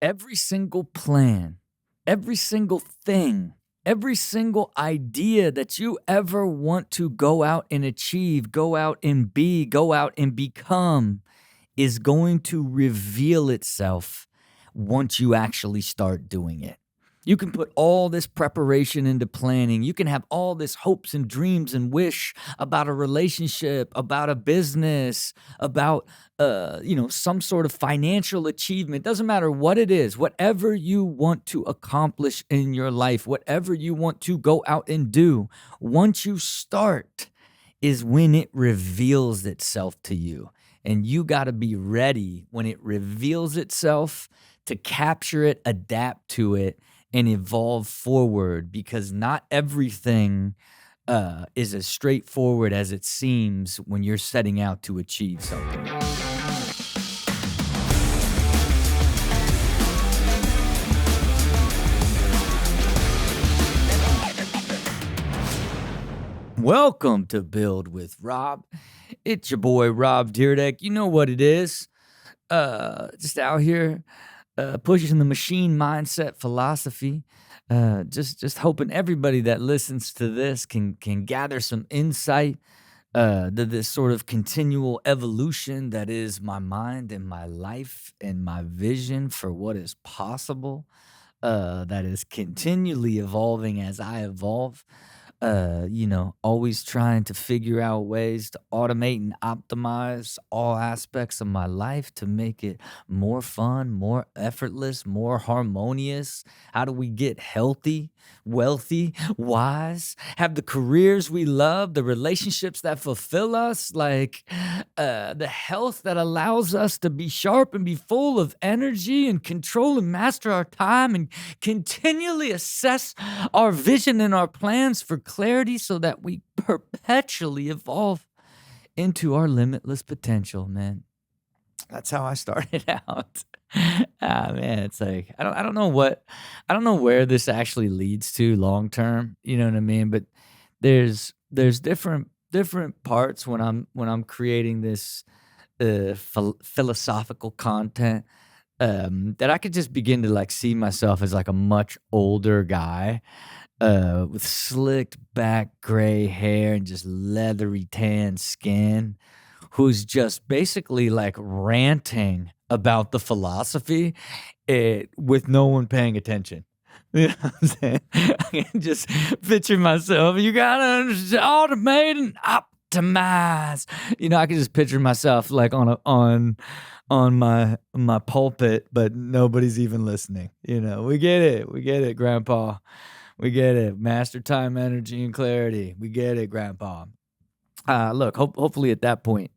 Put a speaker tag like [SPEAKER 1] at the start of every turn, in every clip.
[SPEAKER 1] Every single plan, every single thing, every single idea that you ever want to go out and achieve, go out and be, go out and become is going to reveal itself once you actually start doing it. You can put all this preparation into planning. You can have all this hopes and dreams and wish about a relationship, about a business, about some sort of financial achievement. Doesn't matter what it is, whatever you want to accomplish in your life, whatever you want to go out and do, once you start is when it reveals itself to you. And you got to be ready when it reveals itself to capture it, adapt to it, and evolve forward because not everything is as straightforward as it seems when you're setting out to achieve something. Welcome to Build with Rob. It's your boy Rob Dyrdek. You know what it is. Just out here pushing the machine mindset philosophy. Just hoping everybody that listens to this can gather some insight to this sort of continual evolution that is my mind and my life and my vision for what is possible. That is continually evolving as I evolve. Always trying to figure out ways to automate and optimize all aspects of my life to make it more fun, more effortless, more harmonious. How do we get healthy, wealthy, wise, have the careers we love, the relationships that fulfill us, the health that allows us to be sharp and be full of energy and control and master our time and continually assess our vision and our plans for clarity so that we perpetually evolve into our limitless potential, man. That's how I started out. Man, it's like I don't know where this actually leads to long term, you know what I mean? But there's different parts when I'm creating this philosophical content that I could just begin to like see myself as like a much older guy with slicked back gray hair and just leathery tan skin who's just basically like ranting about the philosophy with no one paying attention. You know what I'm saying? I can just picture myself. You gotta automate and optimize. I can just picture myself like on my pulpit, but nobody's even listening. We get it, Grandpa. We get it. Master time, energy, and clarity. We get it, Grandpa. Look, hopefully at that point,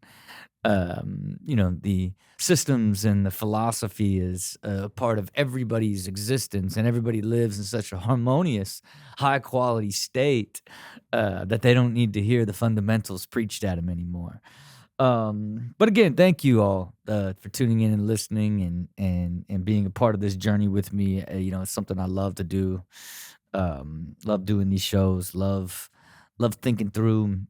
[SPEAKER 1] the systems and the philosophy is a part of everybody's existence, and everybody lives in such a harmonious, high quality state that they don't need to hear the fundamentals preached at them anymore. But again, thank you all for tuning in and listening and being a part of this journey with me. It's something I love to do. Love doing these shows. Love thinking through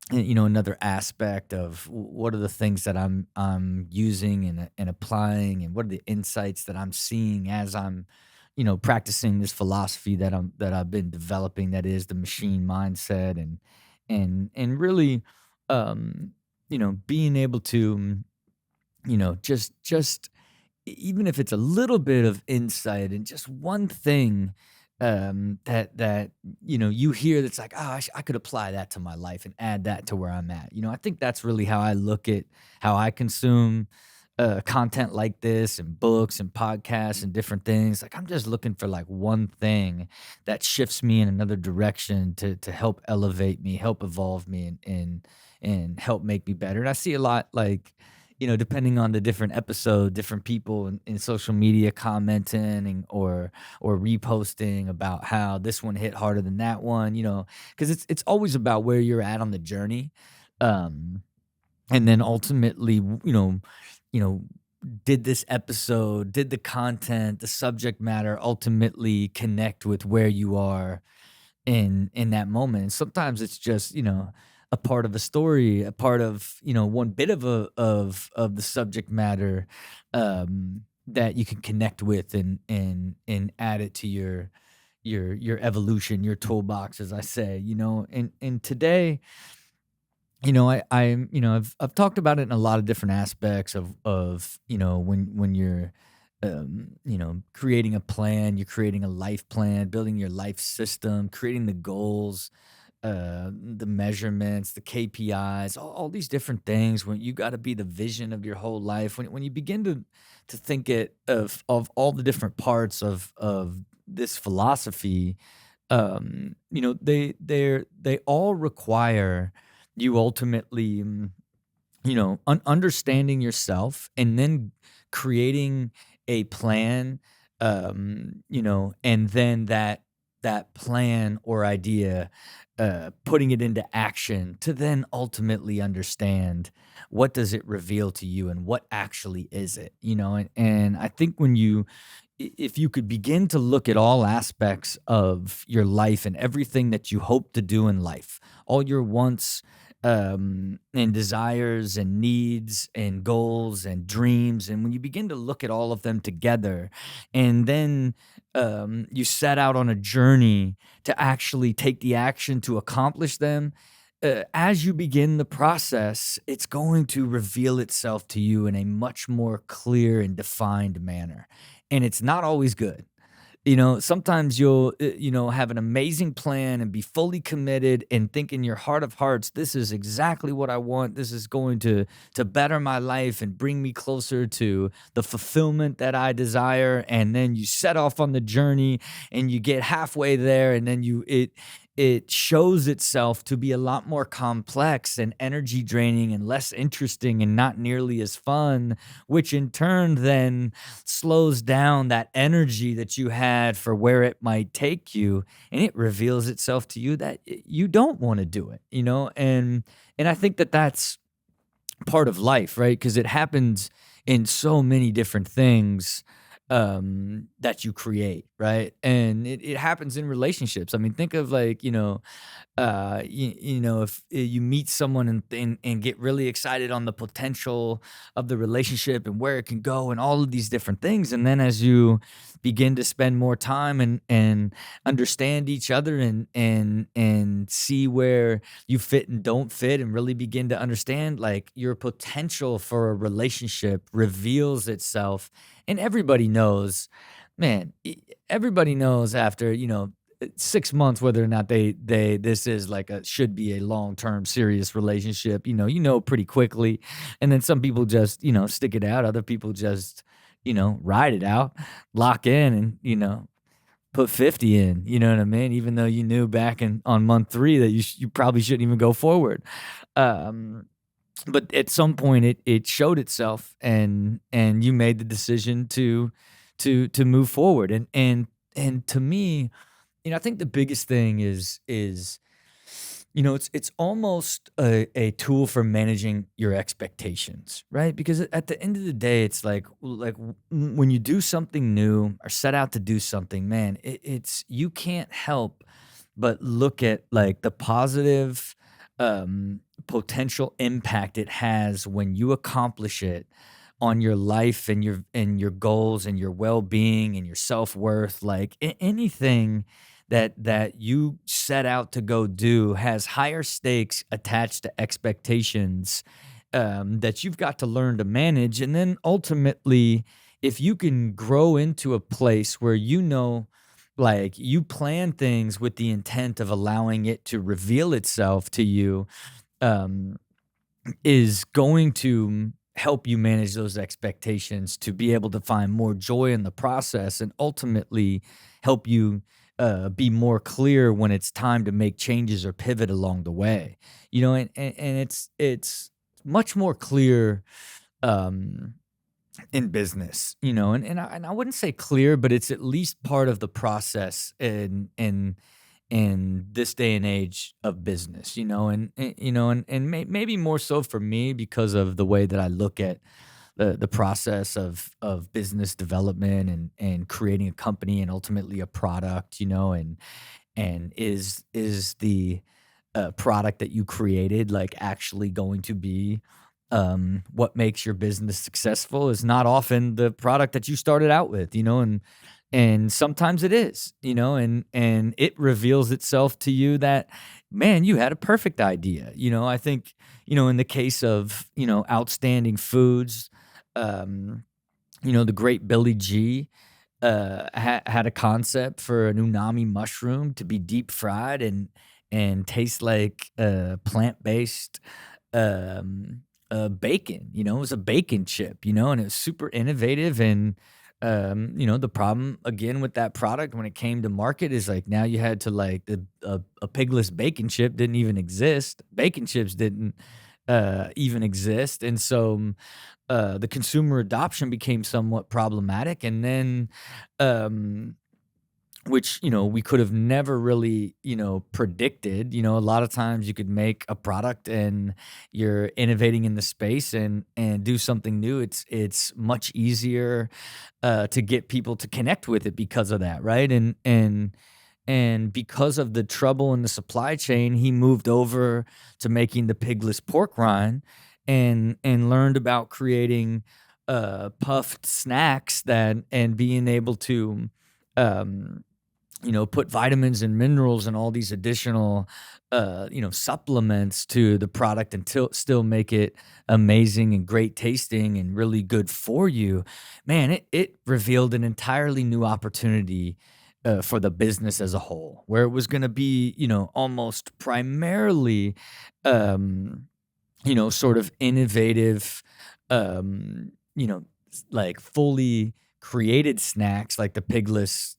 [SPEAKER 1] another aspect of what are the things that I'm using and applying, and what are the insights that I'm seeing as I'm practicing this philosophy that I've been developing, that is the machine mindset, and really being able to just even if it's a little bit of insight and just one thing that you hear that's like, oh, I could apply that to my life and add that to where I'm at. I think that's really how I look at how I consume content like this and books and podcasts and different things. Like, I'm just looking for like one thing that shifts me in another direction to help elevate me, help evolve me, and help make me better. And I see a lot like, depending on the different episode, different people in social media commenting or reposting about how this one hit harder than that one, because it's always about where you're at on the journey. Um, and then ultimately, you know, did this episode, did the content, the subject matter ultimately connect with where you are in that moment? And sometimes it's just, a part of a story, a part of, one bit of the subject matter. that you can connect with and add it to your evolution, your toolbox, as I say, and today, I've talked about it in a lot of different aspects of when you're creating a plan, you're creating a life plan, building your life system, creating the goals, the measurements, the KPIs, all these different things. When you got to be the vision of your whole life, when you begin to think it of all the different parts of this philosophy, they all require you ultimately, understanding yourself and then creating a plan, and then that plan or idea, putting it into action to then ultimately understand what does it reveal to you and what actually is it, and I think when if you could begin to look at all aspects of your life and everything that you hope to do in life, all your wants, and desires and needs and goals and dreams. And when you begin to look at all of them together, and then you set out on a journey to actually take the action to accomplish them, as you begin the process, it's going to reveal itself to you in a much more clear and defined manner. And it's not always good. Sometimes you'll, have an amazing plan and be fully committed and think in your heart of hearts, this is exactly what I want. This is going to better my life and bring me closer to the fulfillment that I desire. And then you set off on the journey and you get halfway there, and then it shows itself to be a lot more complex and energy draining and less interesting and not nearly as fun, which in turn then slows down that energy that you had for where it might take you, and it reveals itself to you that you don't want to do it, and I think that that's part of life, right? Because it happens in so many different things, that you create, right? And it happens in relationships. I mean, think of, like, if you meet someone and get really excited on the potential of the relationship and where it can go and all of these different things, and then as you begin to spend more time and understand each other and see where you fit and don't fit, and really begin to understand, like, your potential for a relationship reveals itself, and everybody knows, man, everybody knows after 6 months whether or not they this is like a should be a long-term serious relationship. Pretty quickly. And then some people just stick it out, other people just ride it out, lock in, and put 50 in, you know what I mean, even though you knew back in on month 3 that you probably shouldn't even go forward. um but at some point it showed itself, and you made the decision to move forward, and to me, I think the biggest thing is it's almost a tool for managing your expectations, right? Because at the end of the day, it's when you do something new or set out to do something, man, it's you can't help but look at, like, the positive, potential impact it has when you accomplish it on your life and your goals and your well-being and your self-worth. Like, anything that you set out to go do has higher stakes attached to expectations, that you've got to learn to manage. And then ultimately, if you can grow into a place where like, you plan things with the intent of allowing it to reveal itself to you, um, is going to help you manage those expectations to be able to find more joy in the process, and ultimately help you be more clear when it's time to make changes or pivot along the way. And it's much more clear, um, in business, and I wouldn't say clear, but it's at least part of the process in this day and age of business, and maybe more so for me because of the way that I look at the process of business development and creating a company and ultimately a product, and is the product that you created, like, actually going to be what makes your business successful is not often the product that you started out with, and sometimes it is, and it reveals itself to you that, man, you had a perfect idea. I think, in the case of, outstanding foods, um, the great Billy G had a concept for an unami mushroom to be deep fried and taste like plant-based um, bacon. It was a bacon chip, and it was super innovative. And the problem again with that product when it came to market is like now you had to like a pigless bacon chip didn't even exist. Bacon chips didn't even exist, and so the consumer adoption became somewhat problematic. And then, um, which we could have never really predicted. A lot of times you could make a product and you're innovating in the space and do something new. It's much easier to get people to connect with it because of that, right? And because of the trouble in the supply chain, he moved over to making the pigless pork rind and learned about creating puffed snacks that and being able to um, put vitamins and minerals and all these additional, supplements to the product until still make it amazing and great tasting and really good for you. Man, it revealed an entirely new opportunity for the business as a whole, where it was going to be, almost primarily, um, sort of innovative, like fully created snacks like the pigless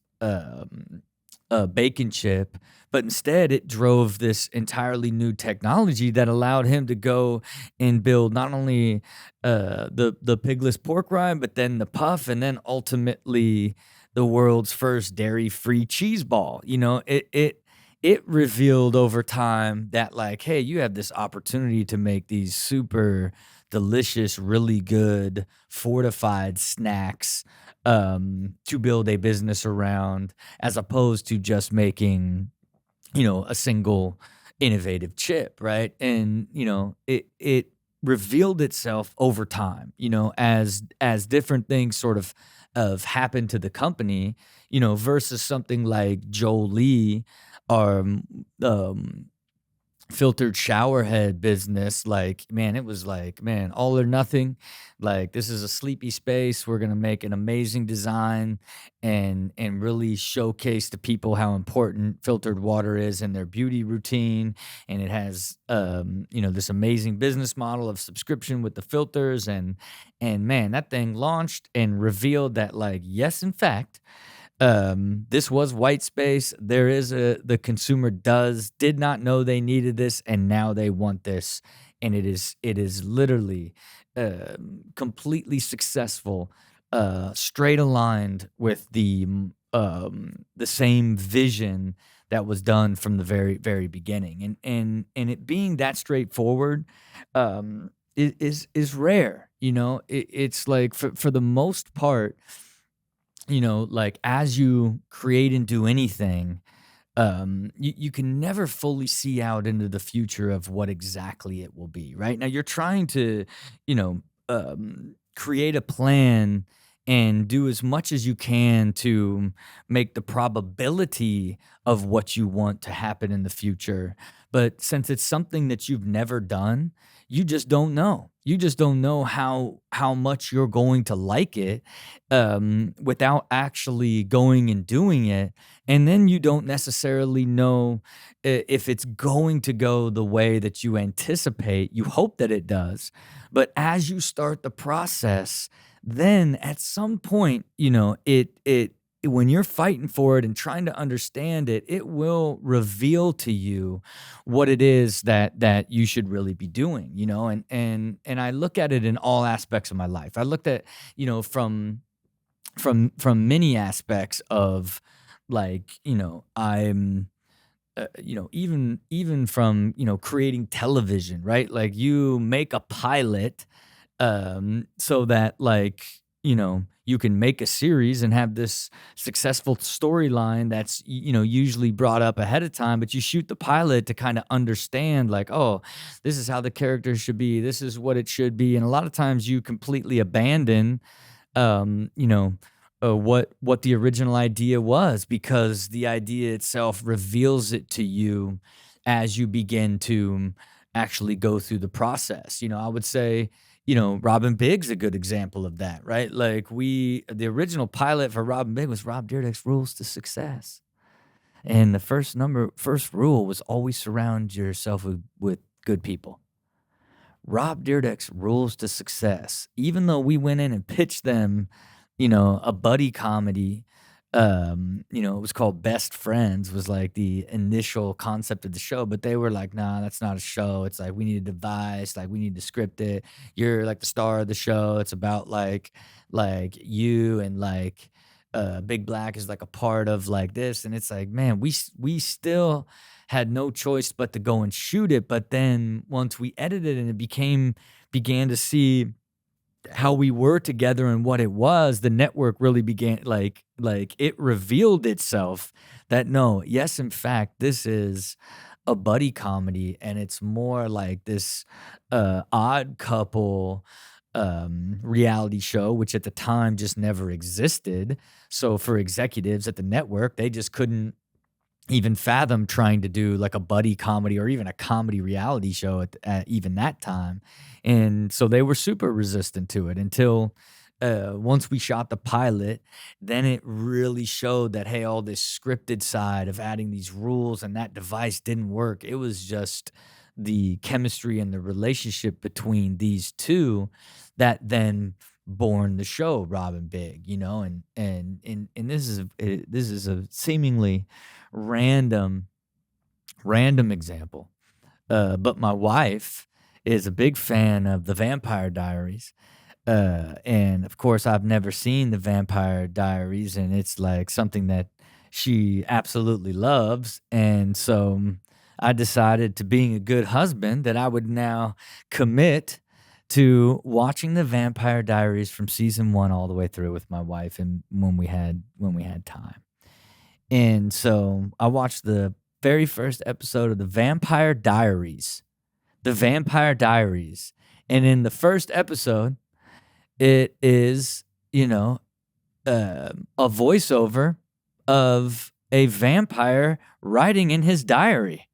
[SPEAKER 1] bacon chip, but instead it drove this entirely new technology that allowed him to go and build not only the pigless pork rind, but then the puff, and then ultimately the world's first dairy-free cheese ball. It revealed over time that like, hey, you have this opportunity to make these super delicious, really good fortified snacks to build a business around, as opposed to just making, a single innovative chip, right? And it revealed itself over time, as different things sort of happened to the company, versus something like Jolie or filtered shower head business. Like, man, it was like, man, all or nothing. Like, this is a sleepy space, we're gonna make an amazing design and really showcase to people how important filtered water is in their beauty routine. And it has this amazing business model of subscription with the filters. And man, that thing launched and revealed that, like, yes, in fact, this was white space. There is the consumer did not know they needed this, and now they want this, and it is literally completely successful, straight aligned with the same vision that was done from the very very beginning. And it being that straightforward is rare. It's like for the most part, like as you create and do anything, you can never fully see out into the future of what exactly it will be. Right now, you're trying to, create a plan and do as much as you can to make the probability of what you want to happen in the future. But since it's something that you've never done, you just don't know. You just don't know how much you're going to like it, without actually going and doing it. And then you don't necessarily know if it's going to go the way that you anticipate. You hope that it does. But as you start the process, then at some point, it when you're fighting for it and trying to understand it, it will reveal to you what it is that you should really be doing. And I look at it in all aspects of my life. I looked at, from many aspects of, like, I'm even from creating television, right? Like, you make a pilot so that, like, you can make a series and have this successful storyline that's usually brought up ahead of time, but you shoot the pilot to kind of understand, like, oh, this is how the characters should be, this is what it should be. And a lot of times you completely abandon um, you know, what the original idea was, because the idea itself reveals it to you as you begin to actually go through the process. I would say, Robin Big's a good example of that, right? Like the original pilot for Robin Big was Rob Dyrdek's Rules to Success. And the first rule was always surround yourself with good people. Rob Dyrdek's Rules to Success, even though we went in and pitched them, a buddy comedy, it was called Best Friends, was like the initial concept of the show, but they were like, nah, that's not a show. It's like, we need a device, like we need to script it. You're like the star of the show. It's about like you and like Big Black is like a part of like this. And it's like, man, we still had no choice but to go and shoot it. But then once we edited it and it began to see how we were together and what it was, the network really began, like it revealed itself that no, yes, in fact, this is a buddy comedy, and it's more like this odd couple reality show, which at the time just never existed. So for executives at the network, they just couldn't even fathom trying to do like a buddy comedy or even a comedy reality show at even that time. And so they were super resistant to it until once we shot the pilot, then it really showed that, hey, all this scripted side of adding these rules and that device didn't work. It was just the chemistry and the relationship between these two that then born the show Robin Big, and this is a seemingly random example. But my wife is a big fan of the Vampire Diaries. And of course, I've never seen the Vampire Diaries, and it's like something that she absolutely loves. And so I decided, to being a good husband, that I would now commit to watching the Vampire Diaries from season 1 all the way through with my wife, and when we had time. And so I watched the very first episode of the Vampire Diaries. The Vampire Diaries. And in the first episode, it is, a voiceover of a vampire writing in his diary.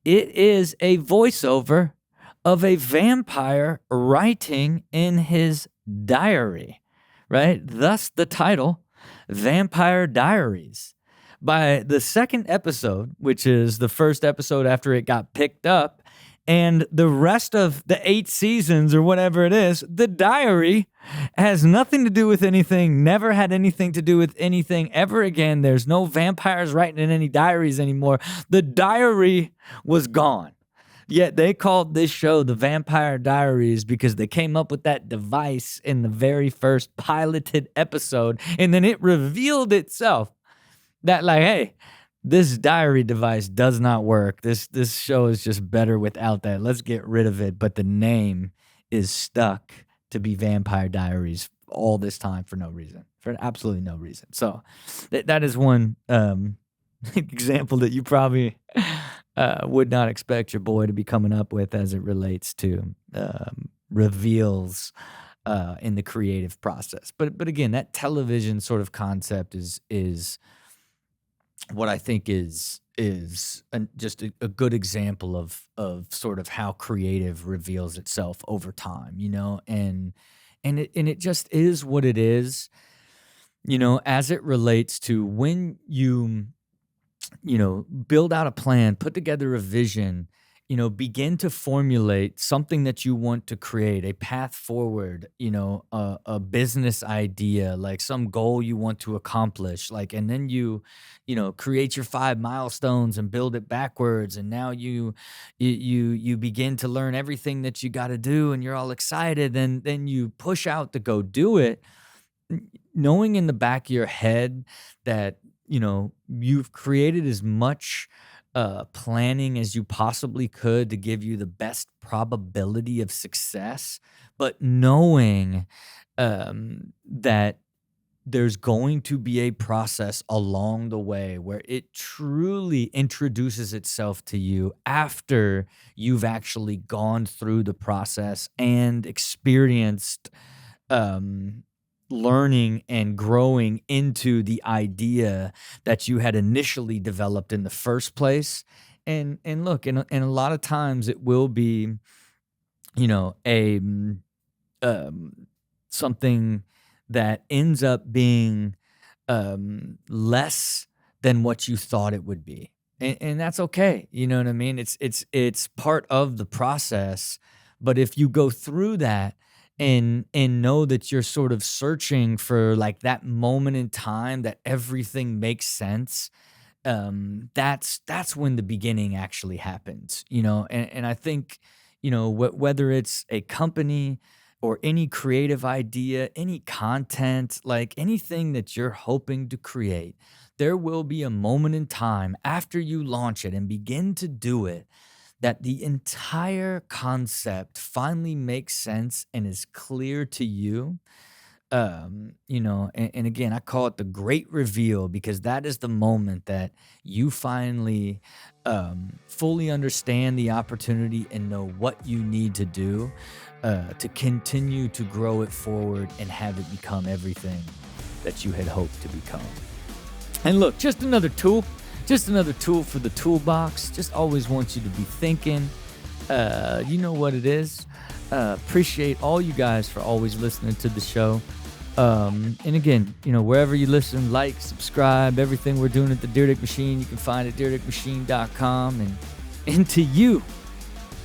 [SPEAKER 1] It is a voiceover of a vampire writing in his diary, right? Thus the title, Vampire Diaries. By the second episode, which is the first episode after it got picked up, and the rest of the 8 seasons or whatever it is, the diary has nothing to do with anything, never had anything to do with anything ever again. There's no vampires writing in any diaries anymore. The diary was gone. Yet they called this show the Vampire Diaries because they came up with that device in the very first piloted episode, and then it revealed itself that, like, hey, this diary device does not work. This show is just better without that. Let's get rid of it. But the name is stuck to be Vampire Diaries all this time for no reason, for absolutely no reason. So that is one example that you probably would not expect your boy to be coming up with as it relates to reveals in the creative process. But again, that television sort of concept is what I think is just a good example of sort of how creative reveals itself over time, and it just is what it is, as it relates to when you build out a plan, put together a vision, begin to formulate something that you want to create, a path forward, a business idea, like some goal you want to accomplish, like, and then you create your 5 milestones and build it backwards. And now you begin to learn everything that you got to do, and you're all excited. And then you push out to go do it, knowing in the back of your head that, you've created as much planning as you possibly could to give you the best probability of success, but knowing that there's going to be a process along the way where it truly introduces itself to you after you've actually gone through the process and experienced um, learning and growing into the idea that you had initially developed in the first place. And look, and a lot of times it will be, a um, something that ends up being less than what you thought it would be, and that's okay. You know what I mean? It's part of the process. But if you go through that and know that you're sort of searching for like that moment in time that everything makes sense, that's when the beginning actually happens, and I think, whether it's a company or any creative idea, any content, like anything that you're hoping to create, there will be a moment in time after you launch it and begin to do it that the entire concept finally makes sense and is clear to you. And again, I call it the great reveal because that is the moment that you finally fully understand the opportunity and know what you need to do to continue to grow it forward and have it become everything that you had hoped to become. And look, just another tool for the toolbox. Just always want you to be thinking. You know what it is. Appreciate all you guys for always listening to the show. And again, wherever you listen, like, subscribe, everything we're doing at the Dyrdek Machine, you can find at dyrdekmachine.com. And to you,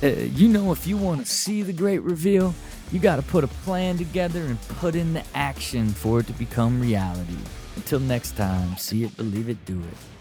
[SPEAKER 1] if you want to see the great reveal, you got to put a plan together and put in the action for it to become reality. Until next time, see it, believe it, do it.